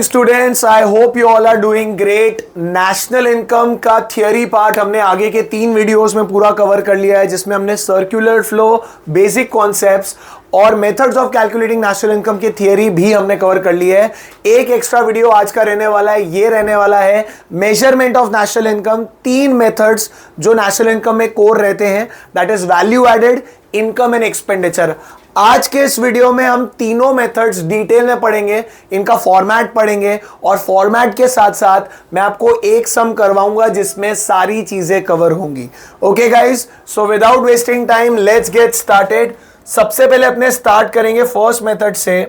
Students, I hope you all are doing great. National income का theory part हमने आगे के 3 वीडियोस में पूरा कवर कर लिया है, जिसमें हमने सर्कुलर फ्लो, बेसिक कॉन्सेप्ट्स और methods of calculating national income की थियरी भी हमने कवर कर ली है। एक एक्स्ट्रा वीडियो आज का रहने वाला है, ये रहने वाला है measurement of national income. 3 methods जो नेशनल इनकम में कोर रहते हैं, that is value added, income and expenditure. आज के इस वीडियो में हम तीनों मेथड्स डिटेल में पढ़ेंगे, इनका फॉर्मेट पढ़ेंगे और फॉर्मेट के साथ साथ मैं आपको एक सम करवाऊंगा जिसमें सारी चीजें कवर होंगी। Okay guys, so without wasting time let's get started. सबसे पहले अपने स्टार्ट करेंगे फर्स्ट मेथड से,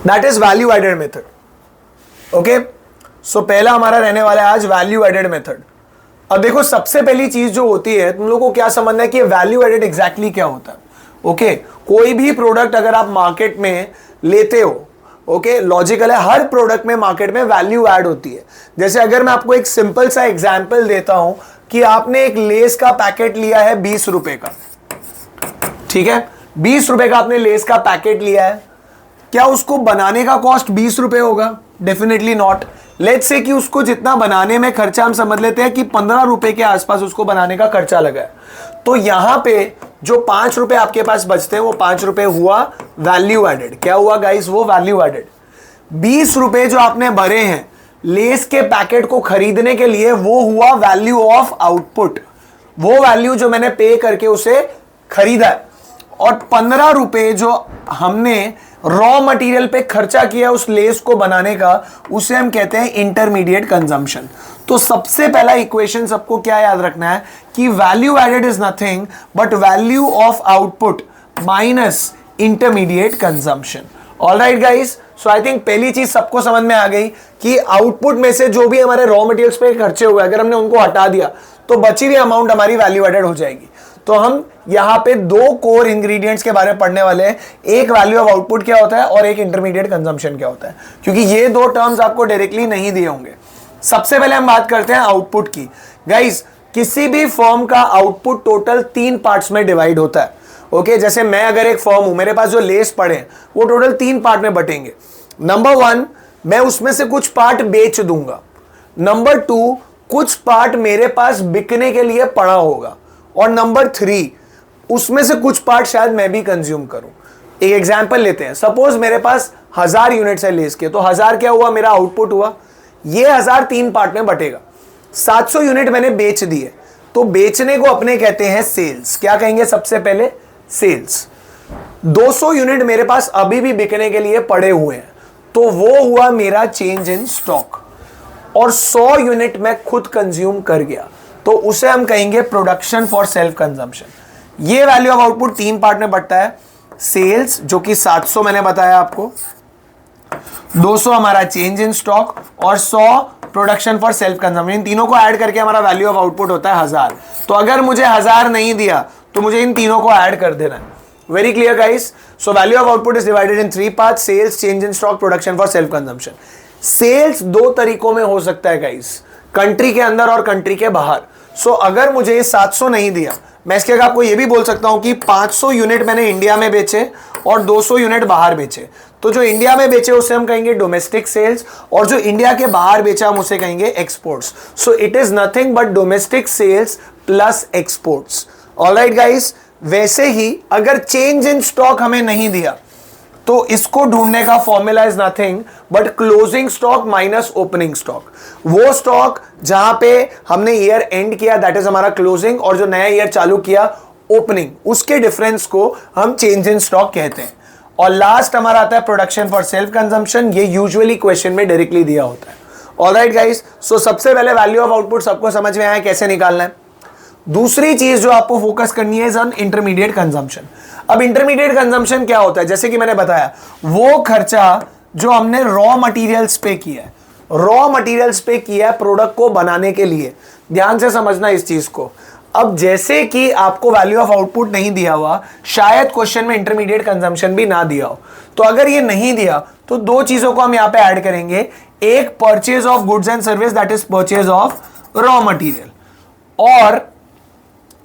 that is value added method. Okay, so पहला हमारा रहने वाला है आज वैल्यू एडेड मेथड। अब देखो, सबसे पहली चीज जो होती है, तुम लोगों को क्या समझना है कि वैल्यू एडेड एग्जैक्टली क्या होता है। ओके, कोई भी प्रोडक्ट अगर आप मार्केट में लेते हो, ओके, लॉजिकल है, हर प्रोडक्ट में मार्केट में वैल्यू ऐड होती है। जैसे अगर मैं आपको एक सिंपल सा एग्जांपल देता हूं कि आपने एक लेस का पैकेट लिया है 20 रुपए का, ठीक है, 20 रुपए का आपने लेस का पैकेट लिया है, क्या उसको बनाने का कॉस्ट 20 रुपए होगा? Definitely not. लेट्स से कि उसको जितना बनाने में खर्चा, हम समझ लेते हैं कि 15 रुपए के आसपास उसको बनाने का खर्चा लगा है, तो यहां पे जो 5 रुपए आपके पास बचते हैं वो 5 रुपए हुआ वैल्यू एडेड। क्या हुआ गाइस? वो वैल्यू एडेड। 20 रुपए जो आपने भरे हैं लेस के पैकेट को खरीदने के लिए, वो हुआ वैल्यू ऑफ आउटपुट, वो वैल्यू जो मैंने पे करके उसे खरीदा है। और 15 रुपए जो हमने रॉ मटेरियल पे खर्चा किया उस लेस को बनाने का, उसे हम कहते हैं इंटरमीडिएट कंजम्पशन। तो सबसे पहला इक्वेशन सबको क्या याद रखना है कि value added is nothing but value of output minus intermediate consumption. Alright guys, so I think पहली चीज सबको समझ में आ गई कि आउटपुट में से जो भी हमारे रॉ मटेरियल्स पे खर्चे हुए, अगर हमने उनको हटा दिया तो बची हुई अमाउंट हमारी वैल्यू एडेड हो जाएगी। तो हम यहां पे 2 कोर इंग्रेडिएंट्स के बारे में पढ़ने वाले हैं, एक वैल्यू ऑफ आउटपुट क्या होता है और एक इंटरमीडिएट कंजम्पशन क्या होता है, क्योंकि ये 2 टर्म्स आपको डायरेक्टली नहीं दिए होंगे। सबसे पहले हम बात करते हैं आउटपुट की। गाइस, किसी भी फर्म का आउटपुट टोटल 3 पार्ट्स में डिवाइड होता है। ओके, जैसे मैं अगर एक फर्म हूं, मेरे पास जो लेस पड़े हैं वो टोटल 3 पार्ट में बटेंगे। नंबर 1, मैं उसमें से कुछ पार्ट बेच दूंगा। नंबर 2, कुछ पार्ट मेरे पास बिकने के लिए पड़ा होगा। और नंबर 3, उसमें से कुछ पार्ट शायद मैं भी कंज्यूम करूं। एक एग्जांपल लेते हैं, सपोज मेरे पास 1000 यूनिट्स है लेस के, तो 1000 क्या हुआ? मेरा आउटपुट हुआ। ये 1000 3 पार्ट में बटेगा। 700 यूनिट मैंने बेच दिए, तो बेचने को अपने कहते हैं सेल्स। क्या कहेंगे सबसे पहले? सेल्स। 200 यूनिट मेरे पास अभी भी बिकने के लिए पड़े हुए हैं, तो वो हुआ मेरा चेंज इन स्टॉक। और 100 यूनिट मैं खुद कंज्यूम कर गया, तो उसे हम कहेंगे प्रोडक्शन फॉर सेल्फ कंजम्पशन। ये वैल्यू ऑफ आउटपुट 3 पार्ट में बटता है। सेल्स जो कि 700 मैंने बताया आपको, 200 हमारा चेंज इन स्टॉक और 100 प्रोडक्शन फॉर सेल्फ कंजम्पशन। इन तीनों को ऐड करके हमारा वैल्यू ऑफ आउटपुट होता है 1000। तो अगर मुझे 1000 नहीं दिया तो मुझे इन तीनों को ऐड कर देना है। Very clear guys? So value of output is divided in 3 part: sales, change in stock, production for self consumption. Sales 2 तरीकों में हो सकता है गाइस, कंट्री के अंदर और कंट्री के बाहर। सो अगर मुझे 700 नहीं दिया, मैं इसके आपको ये भी बोल सकता हूं कि 500 यूनिट मैंने इंडिया में बेचे और 200 यूनिट बाहर बेचे। तो जो इंडिया में बेचे उसे हम कहेंगे डोमेस्टिक सेल्स, और जो इंडिया के बाहर बेचा हम उसे कहेंगे exports. So it is nothing but domestic sales plus exports. Alright guys, वैसे ही अगर चेंज इन स्टॉक हमें नहीं दिया तो इसको ढूंढने का formula is nothing but closing stock minus opening stock. वो स्टॉक जहां पे हमने ईयर एंड किया दैट इज हमारा क्लोजिंग, और जो नया ईयर चालू किया ओपनिंग, उसके डिफरेंस को हम चेंज इन स्टॉक कहते हैं। और लास्ट हमारा आता है प्रोडक्शन फॉर सेल्फ कंजम्पशन। ये यूजुअली क्वेश्चन में डायरेक्टली दिया होता है। ऑलराइट गाइस, सो सबसे पहले वैल्यू ऑफ आउटपुट सबको समझ में आया कैसे निकालना है। दूसरी चीज जो आपको फोकस करनी है इज ऑन इंटरमीडिएट कंजम्पशन। अब इंटरमीडिएट कंजम्पशन क्या होता है? जैसे कि मैंने बताया, वो खर्चा जो हमने रॉ मटेरियल्स पे किया है, रॉ मटेरियल्स पे किया है प्रोडक्ट को बनाने के लिए। ध्यान से समझना इस चीज को। अब जैसे कि आपको वैल्यू ऑफ आउटपुट नहीं दिया हुआ, शायद क्वेश्चन में इंटरमीडिएट कंजम्पशन भी ना दिया हो, तो अगर ये नहीं दिया तो 2 चीजों को हम यहां पे ऐड करेंगे। एक purchase of goods and service, that is purchase of raw material, और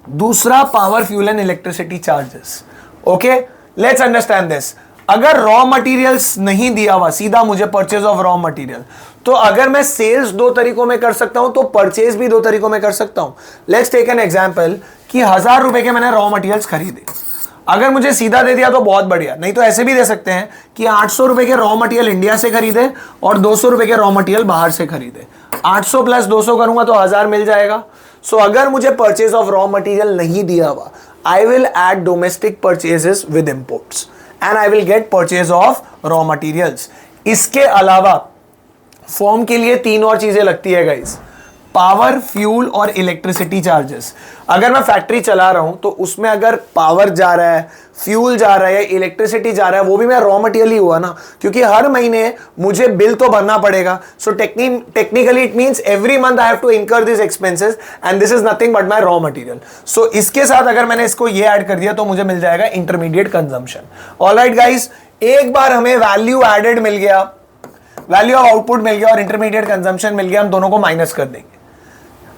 दूसरा power, fuel and electricity charges. Okay, let's understand this. अगर रॉ मटेरियल्स नहीं दिया हुआ, सीधा मुझे परचेज ऑफ रॉ मटेरियल, तो अगर मैं सेल्स दो तरीकों में कर सकता हूं तो परचेज भी दो तरीकों में कर सकता हूं। लेट्स टेक एन एग्जांपल कि 1000 रुपए के मैंने रॉ मटेरियल्स खरीदे, अगर मुझे सीधा दे दिया तो बहुत बढ़िया, नहीं तो ऐसे भी दे सकते हैं कि 800 रुपए के रॉ मटेरियल इंडिया से खरीदे और 200 रुपए के रॉ मटेरियल बाहर से खरीदे, 800 प्लस 200 करूंगा तो 1000 मिल जाएगा। सो अगर मुझे परचेज ऑफ रॉ मटेरियल नहीं दिया हुआ, I will add domestic purchases with imports and I will get purchase of raw materials. इसके अलावा फॉर्म के लिए 3 और चीजें लगती है गाइस, पावर, फ्यूल और इलेक्ट्रिसिटी चार्जेस। अगर मैं फैक्ट्री चला रहा हूं तो उसमें अगर पावर जा रहा है, फ्यूल जा रहा है, इलेक्ट्रिसिटी जा रहा है, वो भी मेरा रॉ मटेरियल ही हुआ ना, क्योंकि हर महीने मुझे बिल तो भरना पड़ेगा। So technically it means every month I have to incur this expenses and this is nothing but my raw material. So इसके साथ अगर मैंने इसको ये ऐड कर दिया तो मुझे मिल जाएगा इंटरमीडिएट कंजम्पशन। ऑलराइट गाइस, एक बार हमें वैल्यू एडेड मिल गया, वैल्यू ऑफ आउटपुट मिल गया और इंटरमीडिएट कंजम्पशन मिल गया, हम दोनों को माइनस कर देंगे।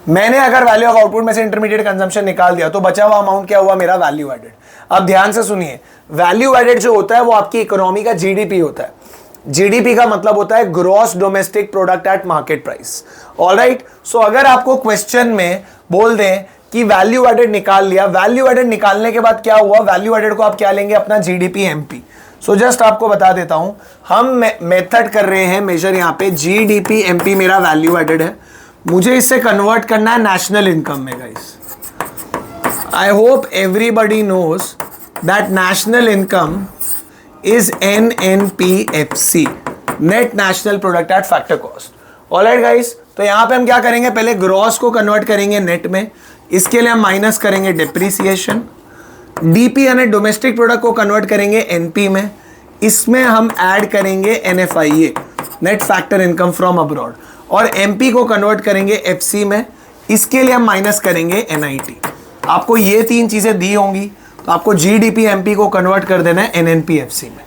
मैंने अगर वैल्यू ऑफ आउटपुट में से इंटरमीडिएट कंजम्पशन निकाल दिया तो बचा हुआ अमाउंट क्या हुआ, मेरा वैल्यू एडेड। अब ध्यान से सुनिए, वैल्यू एडेड जो होता है वो आपकी इकोनॉमी का जीडीपी होता है। जीडीपी का मतलब होता है gross domestic product at market price. Alright, so अगर आपको क्वेश्चन में बोल दें कि वैल्यू एडेड निकाल लिया, वैल्यू एडेड निकालने के बाद क्या हुआ, वैल्यू एडेड को आप क्या लेंगे, अपना जीडीपी एमपी। सो जस्ट आपको बता देता हूं, हम मेथड कर रहे हैं मेजर, यहां पे जीडीपी एमपी मेरा वैल्यू एडेड है, मुझे इससे कन्वर्ट करना है नेशनल इनकम में guys. I hope everybody knows that national income is NNPFC, net national product at factor cost. Alright guys, तो यहां पे हम क्या करेंगे, पहले ग्रॉस को कन्वर्ट करेंगे नेट में, इसके लिए हम माइनस करेंगे डिप्रिसिएशन। डीपी यानी डोमेस्टिक प्रोडक्ट को कन्वर्ट करेंगे एनपी में, इसमें हम ऐड करेंगे NFIA, net factor income from abroad, और एमपी को कन्वर्ट करेंगे एफसी में, इसके लिए हम माइनस करेंगे NIT। आपको ये 3 चीजें दी होंगी तो आपको जीडीपी एमपी को कन्वर्ट कर देना है NNPFC में।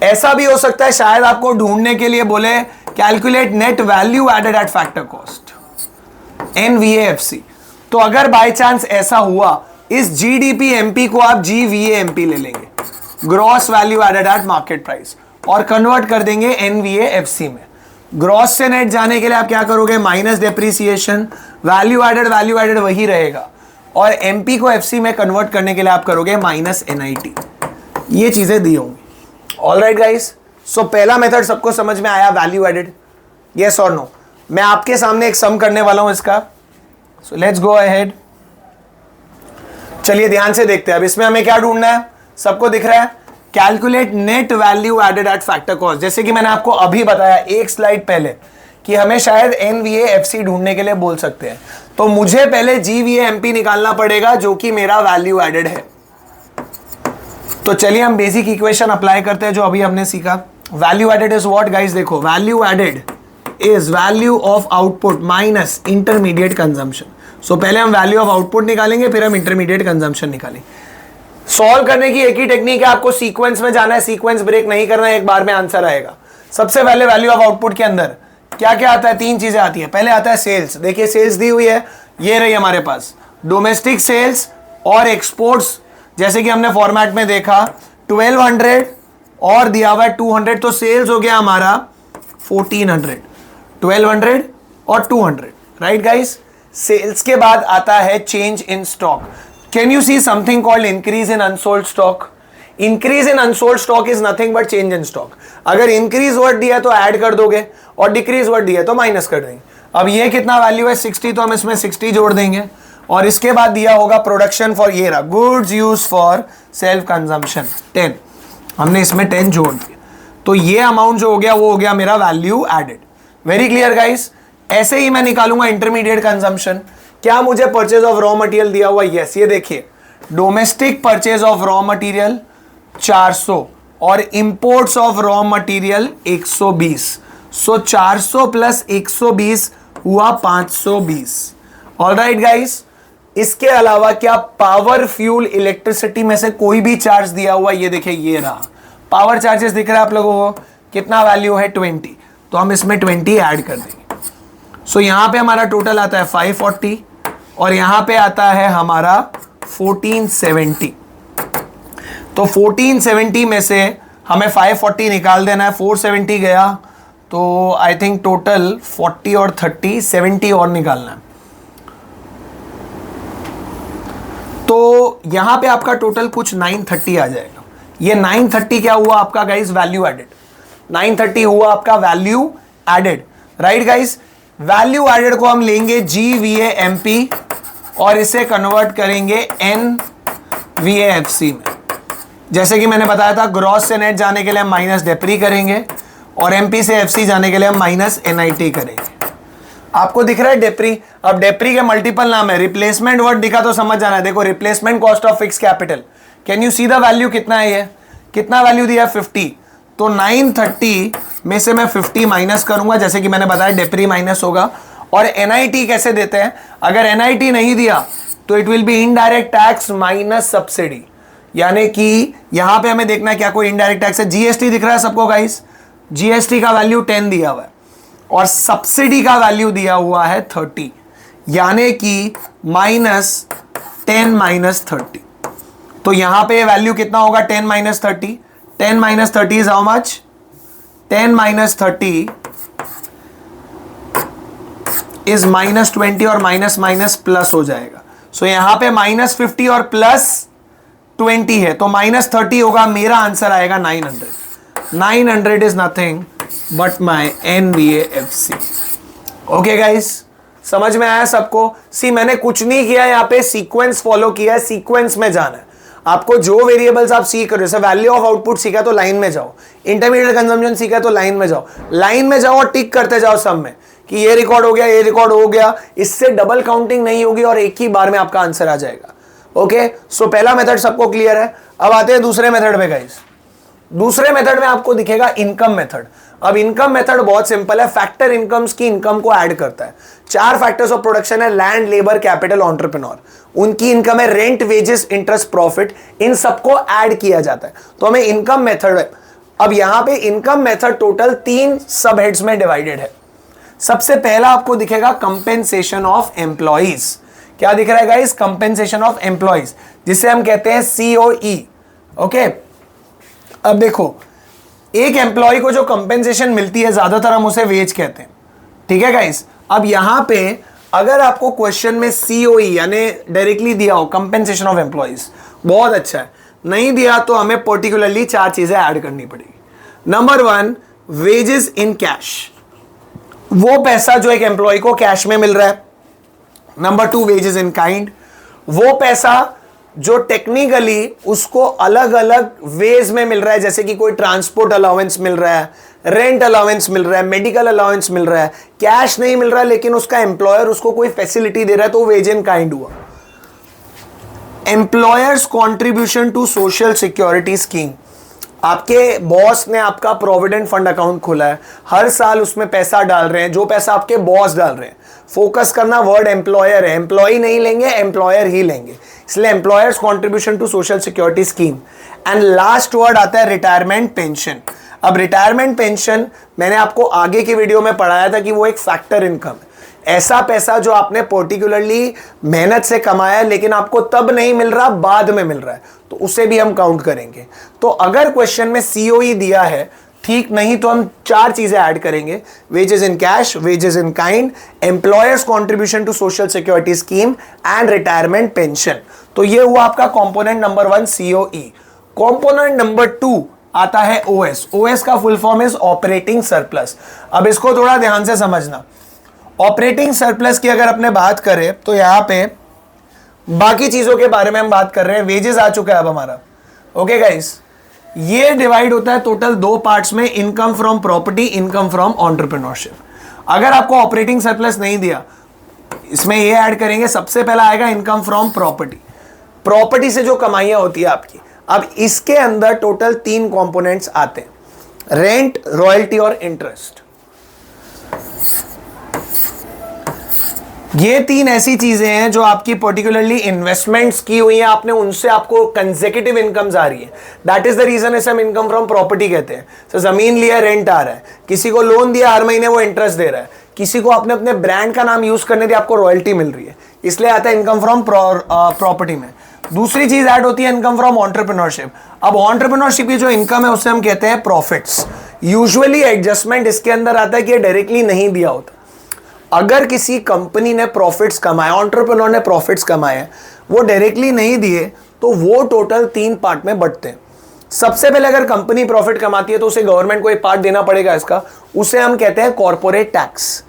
ऐसा भी हो सकता है शायद आपको ढूंढने के लिए बोले calculate net value added at factor cost, NVAFC। तो अगर बाय चांस ऐसा हुआ, इस जीडीपी एमपी को आप GVAMP ले लेंगे, gross value added at market price, और कन्वर्ट कर देंगे NVAFC में। ग्रॉस से नेट जाने के लिए आप क्या करोगे, माइनस डेप्रिसिएशन, वैल्यू एडेड वही रहेगा, और एमपी को एफसी में कन्वर्ट करने के लिए आप करोगे माइनस NIT। ये चीजें दी होंगी। ऑलराइट गाइस, सो पहला मेथड सबको समझ में आया, वैल्यू एडेड, यस और नो। मैं आपके सामने एक सम करने वाला हूं इसका, सो लेट्स गो अहेड। चलिए ध्यान से देखते हैं, अब इसमें हमें क्या ढूंढना है, सबको दिख रहा है, calculate net value added at factor cost. जैसे कि मैंने आपको अभी बताया एक स्लाइड पहले कि हमें शायद NVAFC ढूंढने के लिए बोल सकते हैं, तो मुझे पहले GVAMP निकालना पड़ेगा जो कि मेरा वैल्यू एडेड है। तो चलिए हम बेसिक इक्वेशन अप्लाई करते हैं जो अभी हमने सीखा। Value added is what guys, देखो value added is value of output minus intermediate consumption. So पहले हम वैल्यू ऑफ आउटपुट निकालेंगे, फिर हम इंटरमीडिएट कंजम्पशन निकालेंगे। सॉल्व करने की एक ही टेक्निक है, आपको सीक्वेंस में जाना है, सीक्वेंस ब्रेक नहीं करना है, एक बार में आंसर आएगा। सबसे पहले वैल्यू ऑफ आउटपुट के अंदर क्या क्या आता है, 3 चीजें आती है। पहले आता है सेल्स, देखिए सेल्स दी हुई है, ये रही हमारे पास डोमेस्टिक सेल्स और एक्सपोर्ट्स। जैसे कि हमने फॉर्मेट में देखा 1200 और दिया हुआ है 200, तो सेल्स हो गया हमारा 1400, 1200 और 200, राइट गाइस। सेल्स के बाद आता है change in stock. Can you see something called increase in unsold stock? Increase in unsold stock is nothing but change in stock. अगर इंक्रीज वर्ड दिया तो ऐड कर दोगे और डिक्रीज वर्ड दिया तो माइनस कर देंगे। अब ये कितना वैल्यू है 60, तो हम इसमें 60 जोड़ देंगे, और इसके बाद दिया होगा प्रोडक्शन फॉर, ये रहा goods use for self consumption 10, हमने इसमें 10 जोड़ दिया, तो ये अमाउंट जो हो गया वो हो गया मेरा value added. Very clear guys. ऐसे ही मैं निकालूंगा इंटरमीडिएट कंजम्पशन। क्या मुझे परचेज ऑफ रॉ मटेरियल दिया हुआ, यस, ये देखिए domestic purchase of raw material 400 और imports of raw material 120। So 400 plus 120 हुआ 520। ऑलराइट गाइस, इसके अलावा क्या पावर, फ्यूल, इलेक्ट्रिसिटी में से कोई भी चार्ज दिया हुआ, ये देखिए ये रहा पावर चार्जेस दिख रहा है आप लोगों को, कितना वैल्यू है 20, तो हम इसमें 20 ऐड कर देंगे। सो यहां पे हमारा टोटल आता है 540 और यहां पे आता है हमारा 1470। तो 1470 में से हमें 540 निकाल देना है, 470 गया तो आई थिंक टोटल 40 और 30 70 और निकालना है। तो यहां पे आपका टोटल कुछ 930 आ जाएगा। ये 930 क्या हुआ आपका गाइस? Value added. 930 हुआ आपका value added, right guys? Value added को हम लेंगे GVAMP और इसे कन्वर्ट करेंगे NVAFC में। जैसे कि मैंने बताया था, ग्रॉस से नेट जाने के लिए हम माइनस डेप्री करेंगे और MP से FC जाने के लिए हम माइनस NIT करेंगे। आपको दिख रहा है डेप्री? अब डेप्री के मल्टीपल नाम है, रिप्लेसमेंट वर्ड दिखा तो समझ जाना है। देखो, replacement cost of fix capital, can you see the value कितना है? ये कितना वैल्यू दिया? 50। तो 930 में से मैं 50 माइनस करूंगा, जैसे कि मैंने बताया डेप्री माइनस होगा। और NIT कैसे देते हैं? अगर NIT नहीं दिया तो it will be indirect tax minus subsidy, यानी कि यहां पे हमें देखना है क्या कोई इनडायरेक्ट टैक्स है। GST दिख रहा है सबको गाइस? GST का वैल्यू 10 दिया हुआ है और सब्सिडी का वैल्यू दिया हुआ है 30, यानी कि -10 - 30। तो यहां पे वैल्यू कितना होगा? 10 - 30। 10 - 30 इज हाउ मच? 10 - 30 इज -20 और माइनस माइनस प्लस हो जाएगा। सो यहां पे -50 और +20 है, तो -30 होगा। मेरा आंसर आएगा 900। 900 is nothing but my NVAFC। Okay guys, समझ में आया सबको? सी, मैंने कुछ नहीं किया, यहाँ पे सीक्वेंस फॉलो किया है, सीक्वेंस में जाना है आपको। जो वेरिएबल्स आप सीख रहे हो, जैसे वैल्यू ऑफ आउटपुट सीखा तो लाइन में जाओ, इंटरमीडिएट कंजम्पशन सीखा तो लाइन में जाओ, लाइन में जाओ और टिक करते जाओ सब में कि ये रिकॉर्ड हो गया, ये रिकॉर्ड हो गया। इससे डबल काउंटिंग नहीं होगी और एक ही बार में आपका आंसर आ जाएगा। ओके, सो पहला मेथड सबको क्लियर है। अब आते हैं दूसरे मेथड में गाइस। दूसरे मेथड में आपको दिखेगा इनकम मेथड। अब इनकम मेथड बहुत सिंपल है, फैक्टर इनकम्स की इनकम को ऐड करता है। 4 फैक्टर्स ऑफ प्रोडक्शन है, लैंड, लेबर, कैपिटल, एंटरप्रेन्योर। उनकी इनकम है रेंट, वेजेस, इंटरेस्ट, प्रॉफिट, इन सबको ऐड किया जाता है, तो हमें इनकम मेथड है। अब यहां पे इनकम मेथड टोटल 3 सब हेड्स में डिवाइडेड है। सबसे पहला आपको दिखेगा कंपेंसेशन ऑफ एम्प्लॉइज। क्या दिख रहा है गाइस? कंपेंसेशन ऑफ एम्प्लॉइज, जिसे हम कहते हैं COE। ओके, अब देखो, एक एम्प्लॉय को जो कंपेंसेशन मिलती है, ज्यादातर हम उसे वेज कहते हैं, ठीक है गाइस? अब यहां पे अगर आपको क्वेश्चन में COE यानी डायरेक्टली दिया हो कंपेंसेशन ऑफ एम्प्लॉइज, बहुत अच्छा है। नहीं दिया तो हमें पर्टिकुलरली 4 चीजें ऐड करनी पड़ेगी। नंबर 1, वेजेस इन कैश, वो पैसा जो एक एम्प्लॉय को कैश में मिल रहा है। नंबर 2, वेजेस इन काइंड, वो पैसा जो टेक्निकली उसको अलग अलग वेज में मिल रहा है, जैसे कि कोई ट्रांसपोर्ट अलाउंस मिल रहा है, रेंट अलाउंस मिल रहा है, मेडिकल अलाउंस मिल रहा है, कैश नहीं मिल रहा है लेकिन उसका एम्प्लॉयर उसको कोई फैसिलिटी दे रहा है, तो वेज इन काइंड हुआ। Employers contribution to social security scheme, आपके बॉस ने आपका प्रोविडेंट फंड अकाउंट खोला है, हर साल उसमें पैसा डाल रहे हैं, जो पैसा आपके बॉस डाल रहे हैं। फोकस करना वर्ड एम्प्लॉयर है, एम्प्लॉय नहीं लेंगे, एम्प्लॉयर ही लेंगे, इसलिए employers contribution to social security scheme. And last word आता है रिटायरमेंट पेंशन। अब रिटायरमेंट पेंशन मैंने आपको आगे की वीडियो में पढ़ाया था कि वो एक फैक्टर इनकम है, ऐसा पैसा जो आपने पर्टिकुलरली मेहनत से कमाया लेकिन आपको तब नहीं मिल रहा, बाद में मिल रहा है, तो उसे भी हम काउंट करेंगे। तो अगर क्वेश्चन में COE दिया है, ठीक नहीं तो हम 4 चीजें ऐड करेंगे, wages in cash, wages in kind, employers contribution to social security scheme and retirement pension. तो ये हुआ आपका component number 1 COE। Component number 2 आता है OS। OS का full form is operating surplus. अब इसको थोड़ा ध्यान से समझना। ऑपरेटिंग सरप्लस की अगर अपने बात करें तो यहां पे बाकी चीजों के बारे में हम बात कर रहे हैं। वेजेस आ चुका है अब हमारा। ओके गाइस, ये डिवाइड होता है टोटल 2 पार्ट्स में, income from property, income from entrepreneurship. अगर आपको ऑपरेटिंग सरप्लस नहीं दिया, इसमें ये ऐड करेंगे। सबसे पहला आएगा इनकम फ्रॉम प्रॉपर्टी, प्रॉपर्टी से जो कमाइयां होती है आपकी। अब इसके अंदर टोटल 3 कंपोनेंट्स आते हैं, रेंट, रॉयल्टी और इंटरेस्ट। ये 3 ऐसी चीजें हैं जो आपकी पर्टिकुलरली इन्वेस्टमेंट्स की हुई हैं आपने, उनसे आपको कंसेक्यूटिव इनकम्स आ रही है। दैट इज द रीजन इसे हम इनकम फ्रॉम प्रॉपर्टी कहते हैं। तो जमीन लिया, रेंट आ रहा है, किसी को लोन दिया, हर महीने वो इंटरेस्ट दे रहा है, किसी को आपने अपने ब्रांड का नाम यूज करने दिया, आपको रॉयल्टी मिल रही है, इसलिए आता है इनकम फ्रॉम प्रॉपर्टी में। दूसरी चीज ऐड होती है इनकम फ्रॉम एंटरप्रेन्योरशिप। अब एंटरप्रेन्योरशिप की जो इनकम है उसे हम कहते हैं प्रॉफिट्स। यूजुअली एडजस्टमेंट इसके अंदर आता है कि डायरेक्टली नहीं दिया होता। अगर किसी कंपनी ने प्रॉफिट्स कमाए, एंटरप्रेन्योर ने प्रॉफिट्स कमाए, वो डायरेक्टली नहीं दिए, तो वो टोटल 3 पार्ट में बंटते हैं। सबसे पहले अगर कंपनी प्रॉफिट कमाती है तो उसे गवर्नमेंट को एक पार्ट देना पड़ेगा इसका, उसे हम कहते हैं कॉर्पोरेट टैक्स।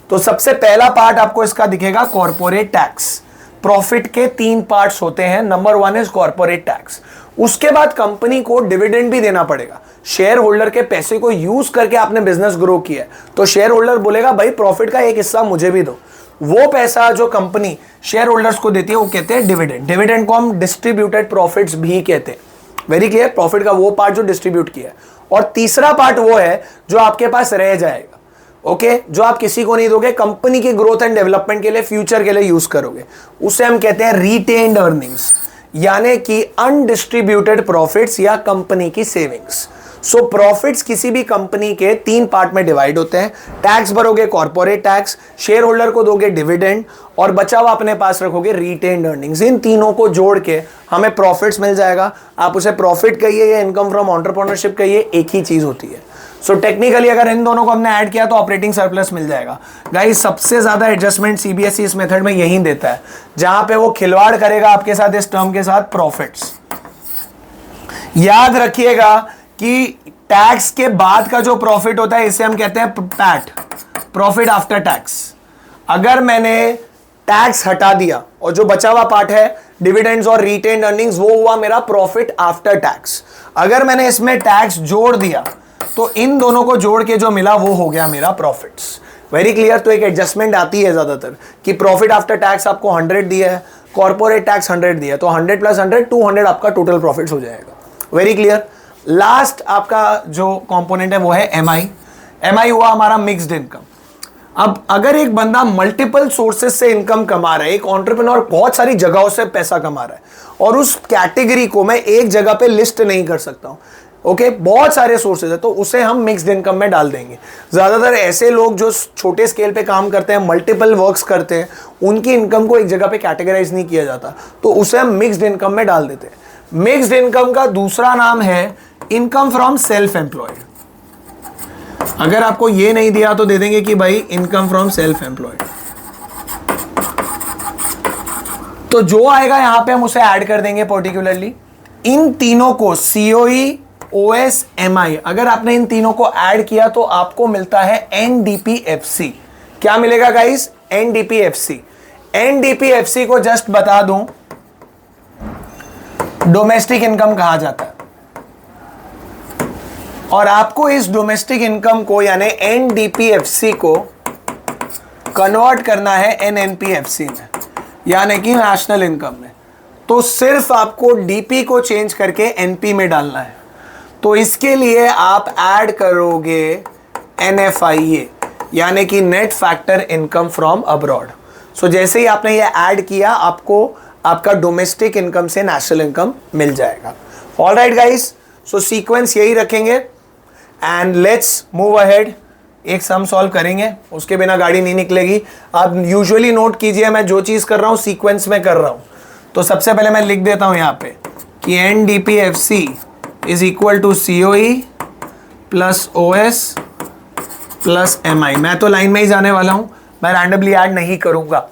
तो सबसे पहला पार्ट आपको इसका दिखेगा कॉर्पोरेट टैक्स। प्रॉफिट के 3 पार्ट्स होते हैं। Number 1 is corporate tax. उसके बाद कंपनी को डिविडेंड भी देना पड़ेगा। शेयर होल्डर के पैसे को यूज करके आपने बिजनेस ग्रो किया है, तो शेयर होल्डर बोलेगा भाई प्रॉफिट का एक हिस्सा मुझे भी दो। वो पैसा जो कंपनी शेयर होल्डर्स को देती है वो कहते हैं डिविडेंड। डिविडेंड को हम डिस्ट्रीब्यूटेड प्रॉफिट्स भी कहते हैं। वेरी क्लियर, प्रॉफिट का वो पार्ट जो डिस्ट्रीब्यूट किया है। और तीसरा पार्ट वो है जो आपके पास रह जाएगा, ओके, जो आप किसी को नहीं दोगे, कंपनी के ग्रोथ एंड डेवलपमेंट के लिए, फ्यूचर के लिए यूज करोगे, उसे हम कहते हैं रिटेन्ड अर्निंग्स, यानी कि अनडिस्ट्रीब्यूटेड प्रॉफिट्स या कंपनी की सेविंग्स। सो प्रॉफिट्स किसी भी कंपनी के 3 पार्ट में डिवाइड होते हैं। टैक्स भरोगे कॉर्पोरेट टैक्स, शेयर होल्डर को दोगे डिविडेंड, और बचा हुआ अपने पास रखोगे रिटेन्ड अर्निंग्स। इन तीनों को जोड़ के हमें प्रॉफिट्स मिल जाएगा। आप उसे प्रॉफिट कहिए या इनकम फ्रॉम एंटरप्रेन्योरशिप कहिए, एक ही चीज होती है। सो टेक्निकली अगर इन दोनों को हमने ऐड किया तो ऑपरेटिंग सरप्लस मिल जाएगा। गाइस सबसे ज्यादा एडजस्टमेंट सीबीएसई इस मेथड में यही देता है, जहां पे वो खिलवाड़ करेगा आपके साथ इस टर्म के साथ, प्रॉफिट्स। याद रखिएगा कि टैक्स के बाद का जो प्रॉफिट होता है इसे हम कहते हैं पैट, प्रॉफिट आफ्टर टैक्स। अगर मैंने टैक्स हटा दिया और जो बचा हुआ पार्ट है डिविडेंड्स और रिटेन्ड अर्निंग्स, वो हुआ मेरा प्रॉफिट आफ्टर टैक्स। अगर मैंने इसमें टैक्स जोड़ दिया तो इन दोनों को जोड़ के जो मिला वो हो गया मेरा प्रॉफिट्स। Very clear. तो एक एडजस्टमेंट आती है ज्यादातर कि प्रॉफिट आफ्टर टैक्स आपको 100 दिया है, कॉर्पोरेट टैक्स 100 दिया है, तो 100 + 100 200 आपका टोटल प्रॉफिट्स हो जाएगा। Very clear. लास्ट आपका जो कंपोनेंट है वो है एमआई। एमआई हुआ हमारा मिक्स्ड इनकम। अब अगर एक बंदा मल्टीपल सोर्सेज से इनकम कमा रहा है, एक एंटरप्रेन्योर बहुत सारी जगहों से पैसा कमा रहा है, और उस कैटेगरी को मैं एक जगह पे लिस्ट नहीं कर सकता हूं, ओके, बहुत सारे सोर्सेज है, तो उसे हम मिक्स्ड इनकम में डाल देंगे। ज्यादातर ऐसे लोग जो छोटे स्केल पे काम करते हैं, मल्टीपल वर्क्स करते हैं, उनकी इनकम को एक जगह पे कैटेगराइज नहीं किया जाता, तो उसे हम मिक्स्ड इनकम में डाल देते हैं। मिक्स्ड इनकम का दूसरा नाम है इनकम फ्रॉम सेल्फ एम्प्लॉयड। अगर आपको ये नहीं दिया तो दे देंगे कि भाई इनकम फ्रॉम सेल्फ एम्प्लॉयड। तो जो आएगा यहां पे हम उसे ऐड कर देंगे पर्टिकुलरली। इन तीनों को सीओई, ओएस, एमआई, अगर आपने इन तीनों को ऐड किया तो आपको मिलता है एनडीपीएफसी। क्या मिलेगा गाइस? एनडीपीएफसी। एनडीपीएफसी को जस्ट बता दूं, डोमेस्टिक इनकम कहा जाता है, और आपको इस डोमेस्टिक इनकम को यानी एनडीपीएफसी को कन्वर्ट करना है एनएनपीएफसी में, यानी कि नेशनल इनकम में। तो सिर्फ आपको डीपी को चेंज करके एनपी में डालना है। तो इसके लिए आप ऐड करोगे एनएफआईए, यानी कि net factor income from abroad. So जैसे ही आपने ये ऐड किया, आपको आपका डोमेस्टिक इनकम से नेशनल इनकम मिल जाएगा। ऑलराइट गाइस, सो सीक्वेंस यही रखेंगे एंड लेट्स मूव अहेड। एक सम सॉल्व करेंगे, उसके बिना गाड़ी नहीं निकलेगी। आप यूजुअली नोट कीजिए, मैं जो चीज कर रहा हूं सीक्वेंस में कर रहा हूं। तो सबसे पहले मैं लिख देता हूं यहां पे कि NDPFC is equal to COE plus OS plus MI. मैं तो लाइन में ही जाने वाला हूं, मैं रैंडमली ऐड नहीं करूंगा।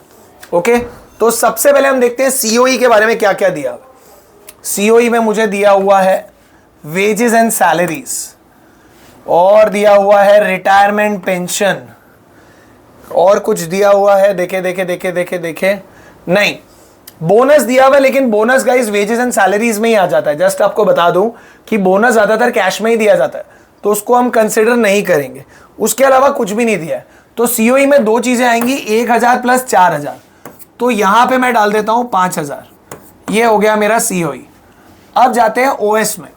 ओके, तो सबसे पहले हम देखते हैं सीओई के बारे में क्या क्या दिया। सीओई में मुझे दिया हुआ है वेजेस एंड सैलरीज, और दिया हुआ है रिटायरमेंट पेंशन, और कुछ दिया हुआ है, देखे देखे देखे देखे देखे नहीं, बोनस दिया हुआ है, लेकिन bonus guys wages and salaries में ही आ जाता है। जस्ट आपको बता दूं कि बोनस ज्यादातर कैश में ही दिया जाता है, तो उसको हम कंसिडर नहीं करेंगे। उसके अलावा कुछ भी नहीं दिया है। तो सीओई में 2 चीजें आएंगी, 1000 प्लस 4000। तो यहां पे मैं डाल देता हूं 5000। ये हो गया मेरा सीओई। अब जाते हैं ओएस में।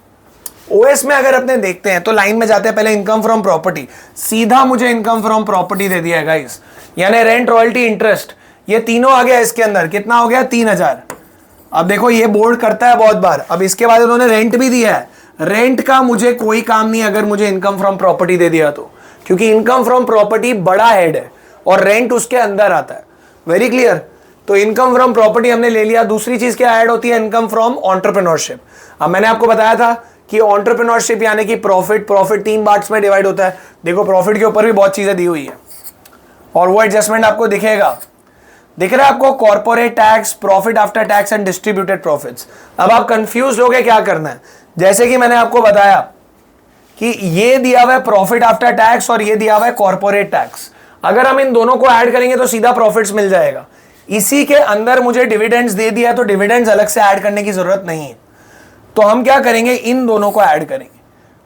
ओएस में अगर अपने देखते हैं तो लाइन में जाते हैं, पहले इनकम फ्रॉम प्रॉपर्टी। सीधा मुझे इनकम फ्रॉम प्रॉपर्टी दे दिया है गाइस, यानी रेंट, रॉयल्टी, इंटरेस्ट, ये तीनों आ गया इसके अंदर। कितना हो गया? 3000। अब देखो ये बोर्ड करता है बहुत बार। अब इसके बाद उन्होंने रेंट भी दिया है। रेंट का मुझे कोई काम नहीं अगर मुझे इनकम फ्रॉम प्रॉपर्टी दे दिया तो, क्योंकि इनकम फ्रॉम प्रॉपर्टी बड़ा हेड है और रेंट उसके अंदर आता है। Very clear. तो इनकम फ्रॉम प्रॉपर्टी हमने ले लिया। दूसरी चीज क्या ऐड होती है? Income from entrepreneurship. अब मैंने आपको बताया था कि एंटरप्रेन्योरशिप यानी कि प्रॉफिट 3 पार्ट्स में डिवाइड होता है। देखो प्रॉफिट के ऊपर भी बहुत चीजें दी हुई है और वो एडजस्टमेंट आपको दिखेगा। दिख रहा है आपको? Corporate tax, profit after tax and distributed profits. अब आप कंफ्यूज हो गए क्या करना है? जैसे कि मैंने आपको बताया कि ये दिया हुआ है प्रॉफिट आफ्टर टैक्स और ये दिया हुआ है कॉर्पोरेट टैक्स। अगर हम इन दोनों को ऐड करेंगे तो सीधा प्रॉफिट्स मिल जाएगा। इसी के अंदर मुझे डिविडेंड्स दे दिया तो डिविडेंड्स अलग से ऐड करने की जरूरत नहीं है। तो हम क्या करेंगे? इन दोनों को ऐड करेंगे,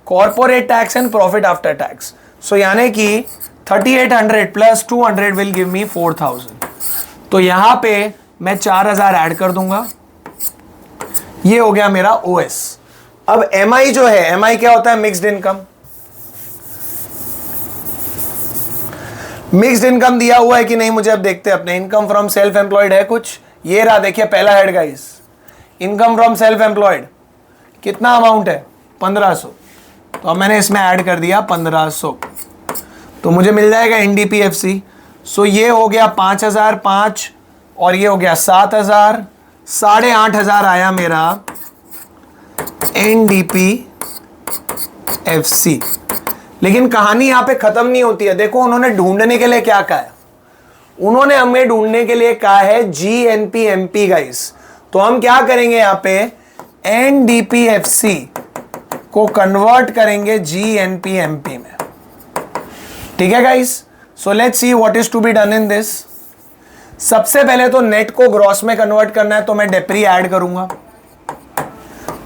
corporate tax and profit after tax. So यानी कि 3800 प्लस 200 विल गिव मी 4000। तो यहां पे मैं 4000 ऐड कर दूंगा। ये हो गया मेरा ओएस। अब एमआई जो है, एमआई क्या होता है? Mixed income. मिक्स्ड इनकम दिया हुआ है कि नहीं मुझे अब देखते हैं। अपने इनकम फ्रॉम सेल्फ एम्प्लॉयड है कुछ, ये रहा। देखिए पहला head guys, income from self employed कितना अमाउंट है? 1500। तो अब मैंने इसमें ऐड कर दिया 1500, तो मुझे मिल जाएगा एनडीपीएफसी। सो ये हो गया 5005 और ये हो गया 7000, 8500 आया मेरा एनडीपीएफसी। लेकिन कहानी यहां पे खत्म नहीं होती है। देखो उन्होंने ढूंढने के लिए क्या कहा है? उन्होंने हमें ढूंढने के लिए कहा है जीएनपीएमपी गाइस। तो हम क्या करेंगे? यहां पे एनडीपीएफसी को कन्वर्ट करेंगे जीएनपीएमपी में। ठीक है guys? So let's see what is to be done in this. सबसे पहले तो नेट को ग्रॉस में कन्वर्ट करना है तो मैं डेप्री ऐड करूंगा।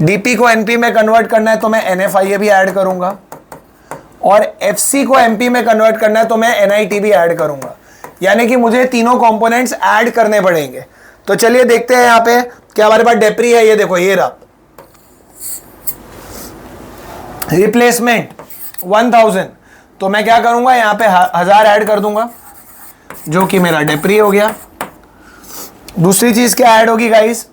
डीपी को एनपी में कन्वर्ट करना है तो मैं एनएफआईए भी ऐड करूंगा। और एफसी को एमपी में कन्वर्ट करना है तो मैं एनआईटी भी ऐड करूंगा। यानी कि मुझे तीनों कंपोनेंट्स ऐड करने पड़ेंगे। तो चलिए देखते हैं यहां पे क्या हमारे पास डेप्री है। ये देखो ये रहा, रिप्लेसमेंट 1000। तो मैं क्या करूंगा? यहां पे 1000 ऐड कर दूंगा जो कि मेरा डेप्री हो गया। दूसरी चीज क्या ऐड होगी गाइस?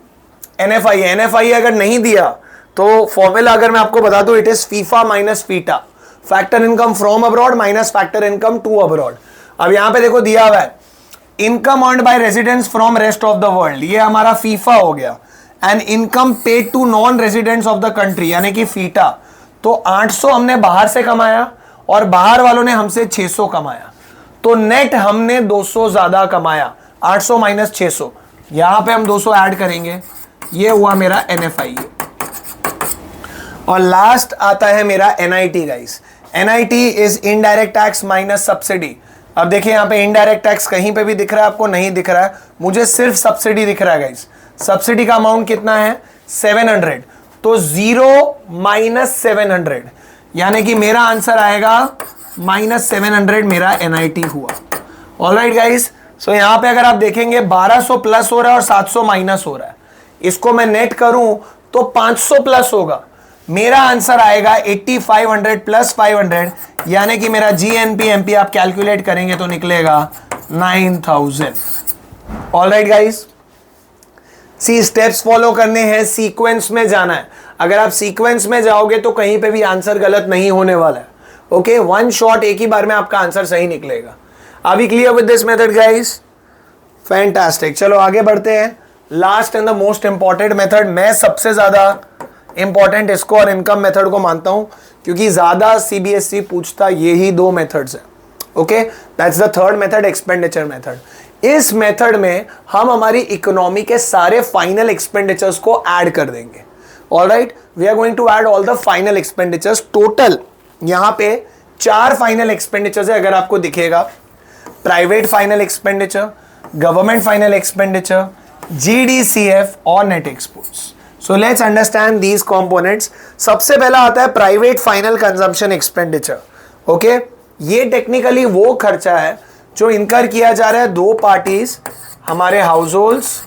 एनएफआई। एनएफआई अगर नहीं दिया तो फॉर्मूला अगर मैं आपको बता दूं, it is FIFA minus FITA, factor income from abroad minus factor income to abroad. अब यहां पे देखो दिया हुआ है income earned by residents from rest of the world, ये हमारा फीफा हो गया। And income paid to non residents of the country यानी कि फीटा। तो 800 हमने बाहर से कमाया और बाहर वालों ने हमसे 600 कमाया। तो नेट हमने 200 ज्यादा कमाया। 800 माइनस 600, यहां पे हम 200 ऐड करेंगे। ये हुआ मेरा एनएफआईए। और लास्ट आता है मेरा NIT guys. NIT is indirect tax minus subsidy. अब देखिए यहां पे इनडायरेक्ट टैक्स कहीं पे भी दिख रहा है आपको? नहीं दिख रहा है, मुझे सिर्फ सब्सिडी दिख रहा है गाइस। सब्सिडी का अमाउंट कितना है? 700। तो 0 माइनस 700 यानी कि मेरा आंसर आएगा -700 मेरा एनआईटी हुआ। ऑलराइट गाइस, सो यहां पे अगर आप देखेंगे 1200 प्लस हो रहा है और 700 माइनस हो रहा है। इसको मैं नेट करूं तो 500 प्लस होगा। मेरा आंसर आएगा 8500 प्लस 500 यानी कि मेरा जीएनपीएमपी आप कैलकुलेट करेंगे तो निकलेगा 9000। ऑलराइट गाइस, सी स्टेप्स फॉलो करने हैं, सीक्वेंस में जाना है। अगर आप सीक्वेंस में जाओगे तो कहीं पे भी आंसर गलत नहीं होने वाला है। ओके, वन शॉट, एक ही बार में आपका आंसर सही निकलेगा। Are we clear with this method guys? Fantastic. चलो आगे बढ़ते हैं। Last and the most important method, मैं सबसे ज्यादा इंपॉर्टेंट इसको और इनकम मेथड को मानता हूं क्योंकि ज्यादा सीबीएसई पूछता यही दो मेथड्स हैं। Okay, that's the third method, expenditure method. इस मेथड में हम हमारी इकोनॉमी के सारे फाइनल एक्सपेंडिचर्स को ऐड कर देंगे। Alright, we are going to add all the final expenditures. Total यहां पे 4 फाइनल एक्सपेंडिचर्स है। अगर आपको दिखेगा, private final expenditure, government final expenditure, GDCF और net exports. So let's understand these components. सबसे पहला आता है private final consumption expenditure. Okay, ये टेक्निकली वो खर्चा है जो इनकर किया जा रहा है दो पार्टीज, हमारे house holds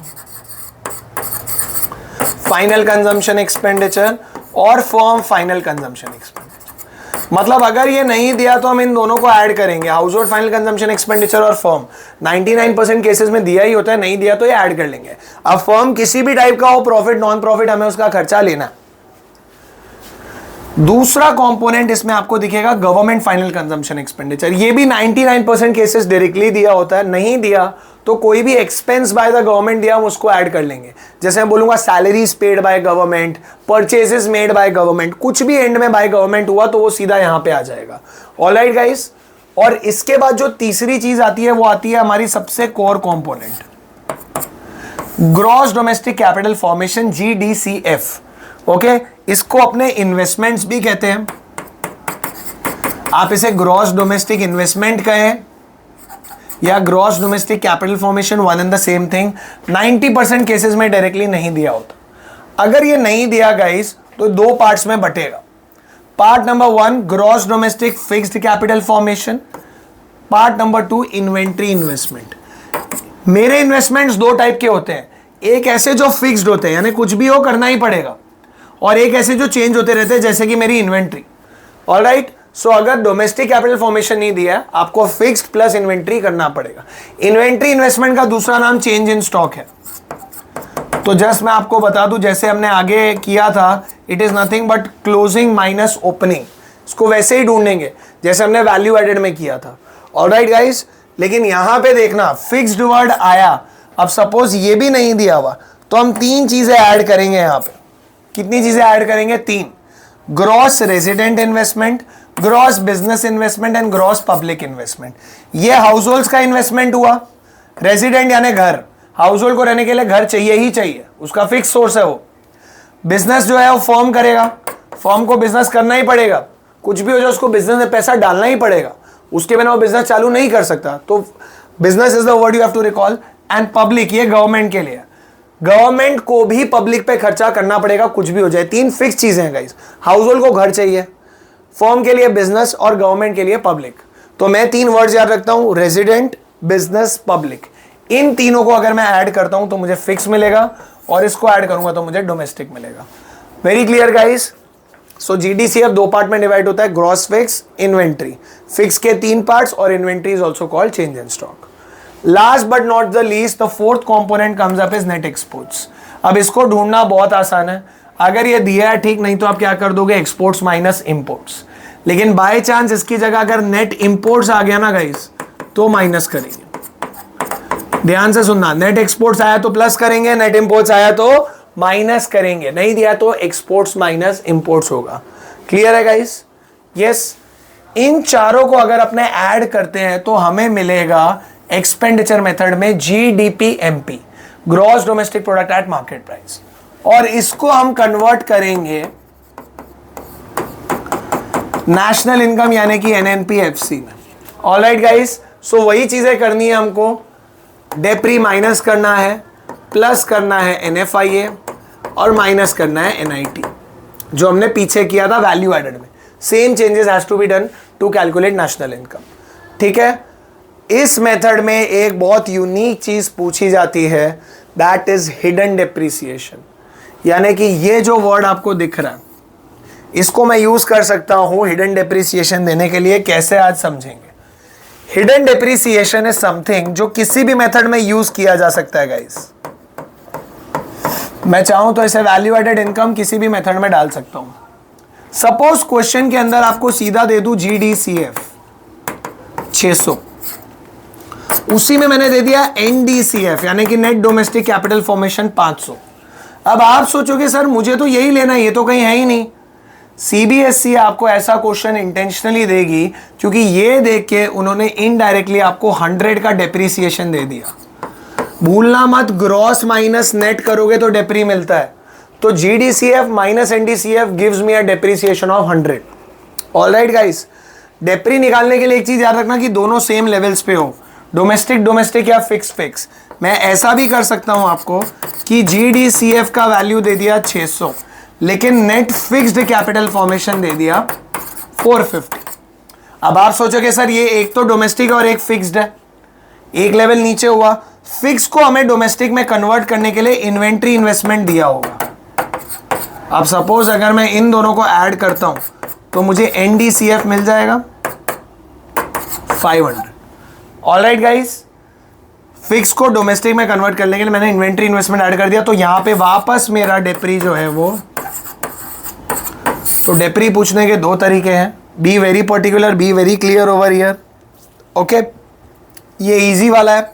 final consumption expenditure और फर्म फाइनल कंजम्पशन एक्सपेंडिचर। मतलब अगर ये नहीं दिया तो हम इन दोनों को ऐड करेंगे, house hold final consumption expenditure और फर्म। 99% केसेस में दिया ही होता है, नहीं दिया तो ये ऐड कर लेंगे। अब फर्म किसी भी टाइप का हो, प्रॉफिट नॉन प्रॉफिट, हमें उसका खर्चा लेना। दूसरा कंपोनेंट इसमें आपको दिखेगा गवर्नमेंट फाइनल कंजम्पशन एक्सपेंडिचर। ये भी 99% केसेस डायरेक्टली दिया होता है, नहीं दिया तो कोई भी एक्सपेंस बाय द गवर्नमेंट दिया हम उसको ऐड कर लेंगे। जैसे मैं बोलूंगा salaries paid by government, purchases made by government, कुछ भी एंड में बाय गवर्नमेंट हुआ तो वो सीधा यहां पे आ जाएगा। ऑलराइट गाइस, और इसके बाद जो तीसरी चीज आती है वो आती है हमारी सबसे core component, gross domestic capital formation, GDCF। Okay, इसको अपने इन्वेस्टमेंट्स भी कहते हैं, आप इसे ग्रॉस डोमेस्टिक इन्वेस्टमेंट कहें या gross domestic capital formation, one and the same thing. 90% cases में डायरेक्टली नहीं दिया होता। अगर ये नहीं दिया गाइस तो दो पार्ट्स में बटेगा। Part number 1 gross domestic fixed capital formation, part number 2 inventory investment. मेरे इन्वेस्टमेंट्स दो टाइप के होते हैं, एक ऐसे जो फिक्स्ड होते हैं यानी कुछ भी हो करना ही पड़ेगा, और एक ऐसे जो चेंज होते रहते हैं जैसे कि मेरी इन्वेंट्री। ऑलराइट, सो अगर डोमेस्टिक कैपिटल फॉर्मेशन नहीं दिया है आपको फिक्स्ड प्लस इन्वेंट्री करना पड़ेगा। इन्वेंट्री इन्वेस्टमेंट का दूसरा नाम चेंज इन स्टॉक है। तो जस्ट मैं आपको बता दूं, जैसे हमने आगे किया था, it is nothing but closing minus opening, इसको वैसे ही ढूंढेंगे जैसे हमने वैल्यू एडेड में किया था। ऑलराइट गाइस, लेकिन यहां पे देखना फिक्स्ड वर्ड आया, अब सपोज ये भी नहीं दिया हुआ तो हम तीन चीजें ऐड करेंगे यहां पे। कितनी चीजें ऐड करेंगे? 3, gross resident investment, gross business investment and gross public investment. ये हाउस होल्ड का इन्वेस्टमेंट हुआ, रेजिडेंट यानी घर, हाउस होल्ड को रहने के लिए घर चाहिए ही चाहिए, उसका फिक्स सोर्स है वो। बिजनेस जो है वो फर्म करेगा, फर्म को बिजनेस करना ही पड़ेगा, कुछ भी हो जाए उसको बिजनेस में पैसा डालना ही पड़ेगा, उसके बिना वो बिजनेस चालू नहीं कर सकता। तो business is the word you have to recall. And public, ये गवर्नमेंट के लिए, गवर्नमेंट को भी पब्लिक पे खर्चा करना पड़ेगा कुछ भी हो जाए। 3 फिक्स चीजें हैं गाइस, हाउस होल्ड को घर चाहिए, फर्म के लिए बिजनेस और गवर्नमेंट के लिए पब्लिक। तो मैं 3 वर्ड्स याद रखता हूं, रेजिडेंट, बिजनेस, पब्लिक। इन तीनों को अगर मैं ऐड करता हूं तो मुझे फिक्स मिलेगा, और इसको ऐड करूंगा तो मुझे डोमेस्टिक मिलेगा। Very clear guys. So GDCF 2 part में डिवाइड होता है, ग्रॉस फिक्स, इन्वेंट्री। फिक्स के 3 पार्ट्स और inventory is also called change in stock. Last but not the least, the 4th component comes up is net exports. अब इसको ढूंढना बहुत आसान है, अगर ये दिया है ठीक, नहीं तो आप क्या कर दोगे, एक्सपोर्ट्स माइनस इंपोर्ट्स। लेकिन बाय चांस इसकी जगह अगर नेट इंपोर्ट्स आ गया ना गाइस तो माइनस करेंगे। ध्यान से सुनना, नेट एक्सपोर्ट्स आया तो प्लस करेंगे, नेट इंपोर्ट्स आया तो माइनस करेंगे, नहीं दिया तो एक्सपोर्ट्स माइनस इंपोर्ट्स होगा। क्लियर है गाइस? यस। इन चारों को अगर अपने ऐड करते हैं तो हमें मिलेगा एक्सपेंडिचर मेथड में GDPMP, gross domestic product at market price, और इसको हम कन्वर्ट करेंगे नेशनल इनकम यानी कि NNP-FC में। ऑलराइट गाइस, सो वही चीजें करनी है हमको, डेप्री माइनस करना है, प्लस करना है NFIA और माइनस करना है NIT, जो हमने पीछे किया था वैल्यू एडेड में। Same changes has to be done to calculate national income. ठीक है, इस मेथड में एक बहुत यूनिक चीज पूछी जाती है, दैट इज हिडन डेप्रिसिएशन। यानी कि ये जो वर्ड आपको दिख रहा है इसको मैं यूज कर सकता हूं हिडन डेप्रिसिएशन देने के लिए। कैसे, आज समझेंगे। हिडन डेप्रिसिएशन इज समथिंग जो किसी भी मेथड में यूज किया जा सकता है गाइस। मैं चाहूं तो इसे वैल्यू एडेड इनकम किसी भी मेथड में डाल सकता हूं। सपोज क्वेश्चन के अंदर आपको सीधा दे दूं GDCF 600, उसी में मैंने दे दिया NDCF यानी कि नेट डोमेस्टिक कैपिटल फॉर्मेशन 500। अब आप सोचोगे सर मुझे तो यही लेना है, ये तो कहीं है ही नहीं। CBSE आपको ऐसा क्वेश्चन इंटेंशनली देगी क्योंकि ये देख के उन्होंने इनडायरेक्टली आपको 100 का डेप्रिसिएशन दे दिया। भूलना मत, ग्रॉस माइनस नेट करोगे तो डेप्री मिलता है। तो GDCF minus NDCF gives me a depreciation of 100। Alright guys, डेप्री निकालने के लिए एक चीज याद रखना कि दोनों सेम लेवल्स पे हो, डोमेस्टिक डोमेस्टिक या फिक्स फिक्स। मैं ऐसा भी कर सकता हूं आपको कि GDCF का वैल्यू दे दिया 600, लेकिन नेट फिक्स्ड कैपिटल फॉर्मेशन दे दिया 450। अब आप सोचोगे सर ये एक तो डोमेस्टिक और एक फिक्स्ड है, एक लेवल नीचे हुआ। फिक्स को हमें डोमेस्टिक में कन्वर्ट करने के लिए इन्वेंट्री इन्वेस्टमेंट दिया होगा। अब सपोज अगर मैं इन दोनों को ऐड करता हूं तो मुझे NDCF मिल जाएगा 500। ऑलराइट गाइस, फिक्स को डोमेस्टिक में कन्वर्ट करने के लिए मैंने इन्वेंट्री इन्वेस्टमेंट ऐड कर दिया, तो यहां पे वापस मेरा डेप्री जो है वो, तो डेप्री पूछने के 2 तरीके हैं, be very particular, be very clear over here. Okay, ये इजी वाला है।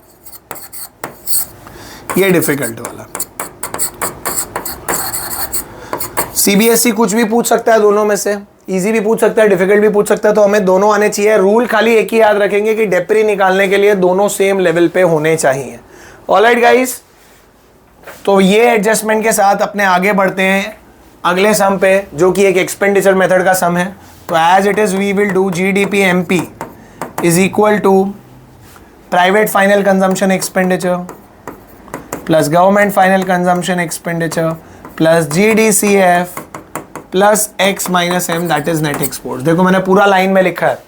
ये डिफिकल्ट वाला। सीबीएसई कुछ भी पूछ सकता है दोनों में से, इजी भी पूछ सकता है, डिफिकल्ट भी पूछ सकता है, तो हमें दोनों आने चाहिए। रूल खाली एक ही याद रखेंगे कि डेप्री निकालने के लिए दोनों सेम लेवल पे होने चाहिए। ऑलराइट गाइस, तो ये एडजस्टमेंट के साथ अपने आगे बढ़ते हैं अगले सम पे, जो कि एक एक्सपेंडिचर मेथड का सम है। तो as it is we will do GDP MP is equal to private final consumption expenditure plus government final consumption expenditure plus GDCF plus X minus M, that is net export. देखो मैंने पूरा line में लिखा है,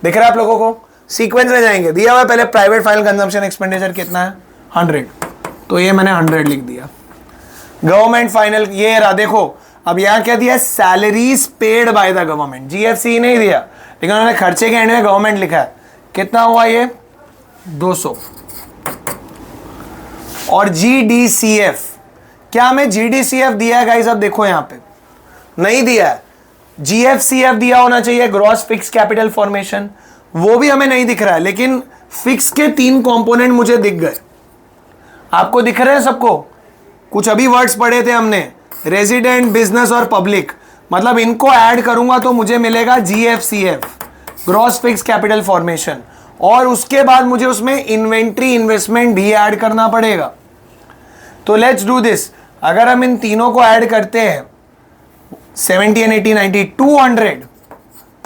दिख रहा है आप लोगों को? सीक्वेंस में जाएंगे, दिया हुआ है पहले प्राइवेट फाइनल कंजम्पशन एक्सपेंडिचर कितना है 100, तो ये मैंने 100 लिख दिया। गवर्नमेंट फाइनल ये रहा, देखो अब यहां क्या दिया, salaries paid by the government, GFC नहीं दिया, लेकिन उन्होंने खर्चे के एंड में गवर्नमेंट लिखा है। कितना हुआ ये 200। और जीडीसीएफ, क्या हमें जीडीसीएफ दिया है गाइस? अब देखो यहां पे नहीं दिया है। जीएफसीएफ दिया होना चाहिए, ग्रॉस फिक्स कैपिटल फॉर्मेशन, वो भी हमें नहीं दिख रहा है, लेकिन फिक्स के 3 कंपोनेंट मुझे दिख गए। आपको दिख रहे हैं सबको? कुछ अभी वर्ड्स पढ़े थे हमने, रेजिडेंट, बिजनेस और पब्लिक, मतलब इनको ऐड करूंगा तो मुझे मिलेगा GFCF, gross fix capital formation, और उसके बाद मुझे उसमें इन्वेंट्री इन्वेस्टमेंट भी ऐड करना पड़ेगा। तो लेट्स डू दिस। अगर हम इन तीनों को ऐड करते हैं 70 and 80 90 200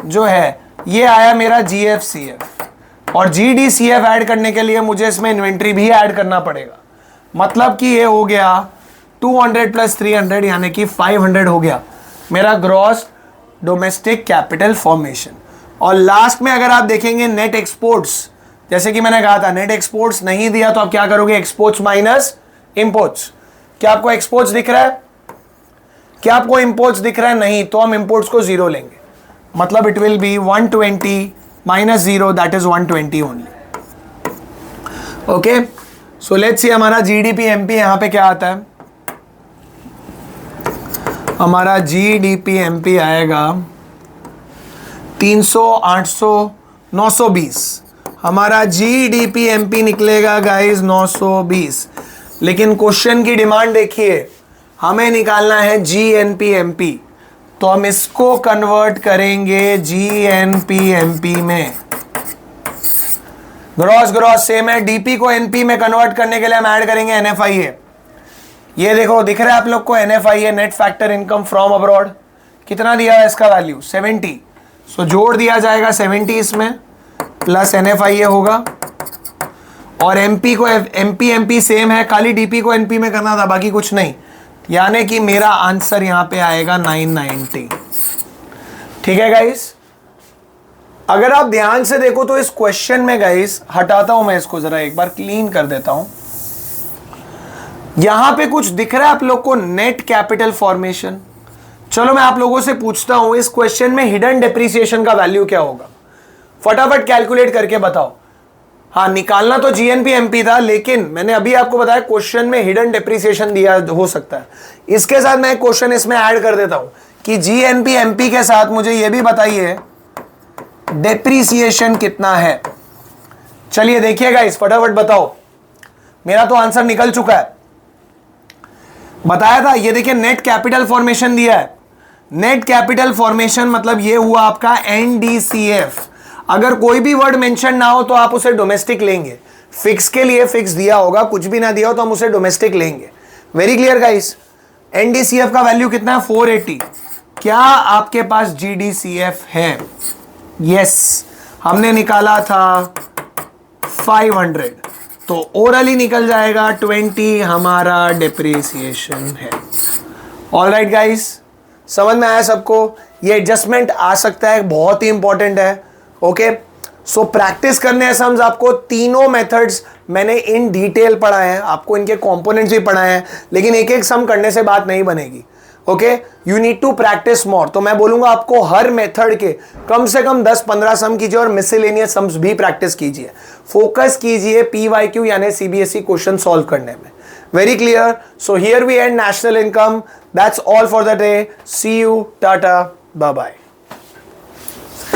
जो है, ये आया मेरा जीएफसीएफ, और जीडीसीएफ ऐड करने के लिए मुझे इसमें इन्वेंट्री भी ऐड करना पड़ेगा। मतलब कि ये हो गया 200 प्लस 300 यानी कि 500 हो गया मेरा ग्रॉस डोमेस्टिक कैपिटल फॉर्मेशन। और लास्ट में अगर आप देखेंगे नेट एक्सपोर्ट्स, जैसे कि मैंने कहा था नेट एक्सपोर्ट्स नहीं दिया तो आप क्या करोगे, एक्सपोर्ट्स माइनस इंपोर्ट्स। क्या आपको एक्सपोर्ट्स दिख रहा है? क्या आपको इंपोर्ट्स दिख रहा है? नहीं, तो हम इंपोर्ट्स को 0 लेंगे, मतलब it will be 120 minus 0, that is 120 only. Okay, so let's सी हमारा जीडीपी एमपी यहां पे क्या आता है। हमारा जीडीपी एमपी आएगा 300, 800, 920। हमारा जीडीपी एमपी निकलेगा गाइस 920। लेकिन क्वेश्चन की डिमांड देखिए, हमें निकालना है जीएनपी एमपी, तो हम इसको कन्वर्ट करेंगे जीएनपी एमपी में। ग्रॉस ग्रॉस सेम है, डीपी को एनपी में कन्वर्ट करने के लिए हम ऐड करेंगे एनएफआईए। ये देखो दिख रहा है आप लोग को, NFIA net factor income from abroad, कितना दिया है इसका वैल्यू 70। सो जोड़ दिया जाएगा 70 इसमें, प्लस एनएफआईए होगा, और एमपी को एमपी सेम है, खाली डीपी को एनपी में करना था, बाकी कुछ नहीं। यानी कि मेरा आंसर यहां पे आएगा 990। ठीक है गाइस, अगर आप ध्यान से देखो तो इस क्वेश्चन में गाइस, हटाता हूं मैं इसको, जरा एक बार क्लीन कर देता हूं। यहां पे कुछ दिख रहा है आप लोग को, नेट कैपिटल फॉर्मेशन। चलो मैं आप लोगों से पूछता हूं, इस क्वेश्चन में हिडन डेप्रिसिएशन का वैल्यू क्या होगा? फटाफट कैलकुलेट करके बताओ। हाँ, निकालना तो जीएनपी एमपी था, लेकिन मैंने अभी आपको बताया क्वेश्चन में हिडन डेप्रिसिएशन दिया हो सकता है। इसके साथ मैं एक क्वेश्चन इसमें ऐड कर देता हूं कि जीएनपी एमपी के साथ मुझे यह भी बताइए डेप्रिसिएशन कितना है। चलिए देखिएगा, इस फटाफट बताओ। मेरा तो आंसर निकल चुका है, बताया था। ये देखिए नेट कैपिटल फॉर्मेशन दिया है। नेट कैपिटल फॉर्मेशन मतलब ये हुआ आपका एनडीसीएफ। अगर कोई भी वर्ड मेंशन ना हो तो आप उसे डोमेस्टिक लेंगे। फिक्स के लिए फिक्स दिया होगा, कुछ भी ना दिया हो तो हम उसे डोमेस्टिक लेंगे। Very clear guys. एनडीसीएफ का वैल्यू कितना है 480। क्या आपके पास जीडीसीएफ है? यस, हमने निकाला था 500, तो ओरली निकल जाएगा 20 हमारा डेप्रिसिएशन है। ऑलराइट गाइस, समझ में आया सबको? ये एडजस्टमेंट आ सकता है, बहुत ही इंपॉर्टेंट है। ओके, सो प्रैक्टिस करने हैं सम्स आपको। तीनों मेथड्स मैंने इन डिटेल पढ़ा है, आपको इनके कंपोनेंट्स भी पढ़ाए हैं, लेकिन एक एक सम करने से बात नहीं बनेगी। Okay, you need to practice more. तो मैं बोलूंगा आपको हर मेथड के कम से कम 10-15 सम कीजिए, और मिसलेनियस सम्स भी प्रैक्टिस कीजिए। फोकस कीजिए पीवाईक्यू यानी सीबीएसई क्वेश्चन सॉल्व करने में। Very clear. So here we end national income. That's all for the day. See you, tata, bye bye.